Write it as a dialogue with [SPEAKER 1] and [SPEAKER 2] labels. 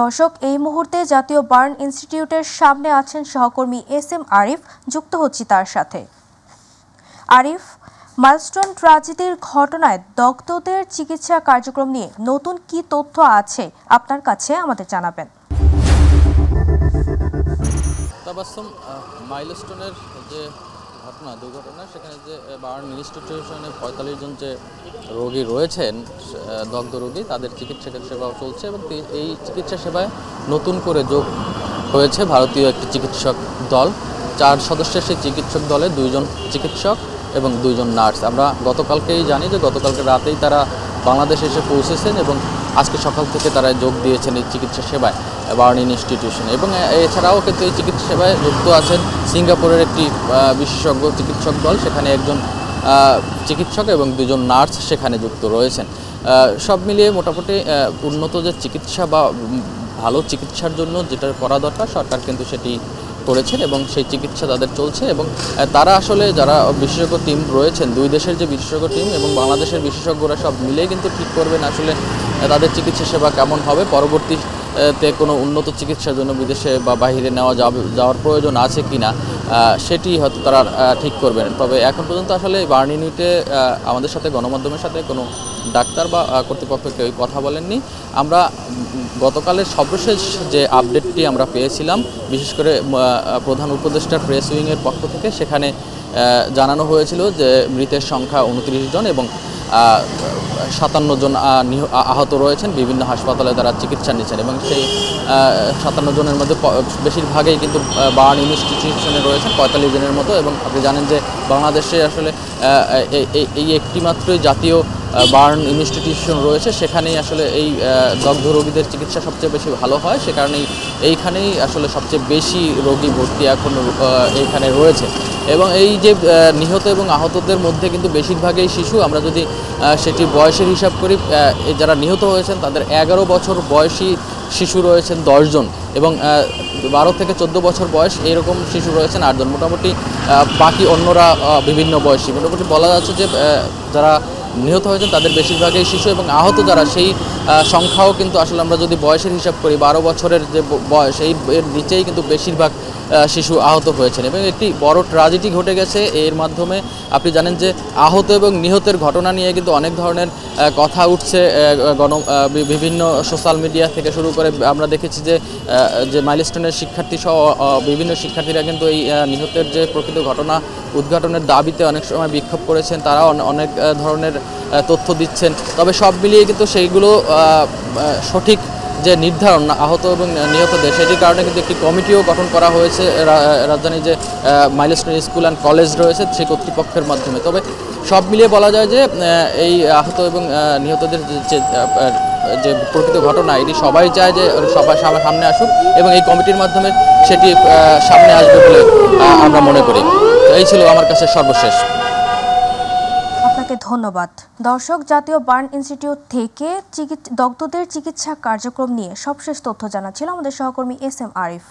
[SPEAKER 1] দর্শক, এই মুহূর্তে জাতীয় বার্ন ইনস্টিটিউটের সামনে আছেন সহকর্মী এস.এম. আরিফ। যুক্ত হচ্ছি তার সাথে। আরিফ, মাইলস্টোন ট্র্যাজেডির ঘটনায় দগ্ধদের চিকিৎসা কার্যক্রম নিয়ে নতুন কি তথ্য আছে আপনার কাছে আমাদের জানাবেন।
[SPEAKER 2] তাবাসসুম, মাইলস্টোনের যে দুর্ঘটনা সেখানে যে বার্ন ইনস্টিটিউশনে ৪৫ জন যে রোগী রয়েছেন, দগ্ধ রোগী, তাদের চিকিৎসা সেবাও চলছে এবং এই চিকিৎসা সেবায় নতুন করে যোগ হয়েছে ভারতীয় একটি চিকিৎসক দল। ৪ সদস্যের সেই চিকিৎসক দলে ২ জন চিকিৎসক এবং ২ জন নার্স। আমরা গতকালকেই জানি যে গতকালকে রাতেই তারা বাংলাদেশে এসে পৌঁছেছেন এবং আজকে সকাল থেকে তারা যোগ দিয়েছেন এই চিকিৎসা সেবায় বার্ন ইনস্টিটিউশনে। এবং এছাড়াও কিন্তু এই চিকিৎসা সেবায় যুক্ত আছেন সিঙ্গাপুরের একটি বিশেষজ্ঞ চিকিৎসক দল। সেখানে একজন চিকিৎসক এবং ২ জন নার্স সেখানে যুক্ত রয়েছেন। সব মিলিয়ে মোটামুটি উন্নত যে চিকিৎসা বা ভালো চিকিৎসার জন্য যেটা করা দরকার, সরকার কিন্তু সেটি করেছেন এবং সেই চিকিৎসা তাদের চলছে। এবং তারা আসলে যারা বিশেষজ্ঞ টিম রয়েছেন, 2 দেশের যে বিশেষজ্ঞ টিম এবং বাংলাদেশের বিশেষজ্ঞরা সব মিলেই কিন্তু ঠিক করবেন আসলে তাদের চিকিৎসা সেবা কেমন হবে, পরবর্তীতে কোনো উন্নত চিকিৎসার জন্য বিদেশে বা বাইরে যাওয়ার প্রয়োজন আছে কি না, সেটি হয়তো তারা ঠিক করবেন। তবে এখন পর্যন্ত আসলে বার্ন ইউনিটে আমাদের সাথে গণমাধ্যমের সাথে কোনো ডাক্তার বা কর্তৃপক্ষ কেউ কথা বলেননি। আমরা গতকালের সর্বশেষ যে আপডেটটি আমরা পেয়েছিলাম, বিশেষ করে প্রধান উপদেষ্টার প্রেস উইংয়ের পক্ষ থেকে, সেখানে জানানো হয়েছিল যে মৃতের সংখ্যা 29 জন এবং 57 জন আহত রয়েছেন, বিভিন্ন হাসপাতালে তারা চিকিৎসা নিচ্ছেন। এবং সেই 57 জনের মধ্যে বেশিরভাগই কিন্তু বার্ন ইনস্টিটিউশনে রয়েছেন, 45 জনের মতো। এবং আপনি জানেন যে বাংলাদেশে আসলে এই একটি মাত্রই জাতীয় বার্ন ইনস্টিটিউশন রয়েছে, সেখানেই আসলে এই দগ্ধ রোগীদের চিকিৎসা সবচেয়ে বেশি ভালো হয়। সে কারণেই এইখানেই আসলে সবচেয়ে বেশি রোগী ভর্তি এখন এইখানে রয়েছে। এবং এই যে নিহত এবং আহতদের মধ্যে কিন্তু বেশিরভাগই শিশু। আমরা যদি সেটি বয়সের হিসাব করি, যারা নিহত হয়েছেন তাদের 11 বছর বয়সী শিশু রয়েছেন 10 জন এবং 12 থেকে 14 বছর বয়স এরকম শিশু রয়েছেন 8 জন। মোটামুটি বাকি অন্যরা বিভিন্ন বয়সী। মোটামুটি বলা যাচ্ছে যে যারা নিহত হয়েছেন তাদের বেশিরভাগই শিশু এবং আহত যারা, সেই সংখ্যাও কিন্তু আসলে আমরা যদি বয়সের হিসাব করি, 12 বছরের যে বয়স এর নিচেই কিন্তু বেশিরভাগ শিশু আহত হয়েছেন। এবং একটি বড় ট্র্যাজেডি ঘটে গেছে এর মাধ্যমে। আপনি জানেন যে আহত এবং নিহতের ঘটনা নিয়ে কিন্তু অনেক ধরনের কথা উঠছে বিভিন্ন সোশ্যাল মিডিয়া থেকে শুরু করে। আমরা দেখেছি যে মাইলস্টোনের শিক্ষার্থী সহ বিভিন্ন শিক্ষার্থীরা কিন্তু এই নিহতের যে প্রকৃত ঘটনা উদ্ঘাটনের দাবিতে অনেক সময় বিক্ষোভ করেছেন, তারা অনেক ধরনের তথ্য দিচ্ছেন। তবে সব মিলিয়ে কিন্তু সেইগুলো সঠিক যে নির্ধারণ আহত এবং নিহতদের, সেটির কারণে কিন্তু একটি কমিটিও গঠন করা হয়েছে রাজধানী যে মাইলস্টোন স্কুল অ্যান্ড কলেজ রয়েছে সেই কর্তৃপক্ষের মাধ্যমে। তবে সব মিলিয়ে বলা যায় যে এই আহত এবং নিহতদের যে প্রকৃত ঘটনা, এটি সবাই চায় যে সবাই সামনে আসুক এবং এই কমিটির মাধ্যমে সেটি সামনে আসবে বলে আমরা মনে করি। এই ছিল আমার কাছে সর্বশেষ।
[SPEAKER 1] আপনাকে ধন্যবাদ। দর্শক, জাতীয় বার্ন ইনস্টিটিউট থেকে দগ্ধদের চিকিৎসা কার্যক্রম নিয়ে সবশেষ তথ্য জানাচ্ছিল আমাদের সহকর্মী এস.এম. আরিফ।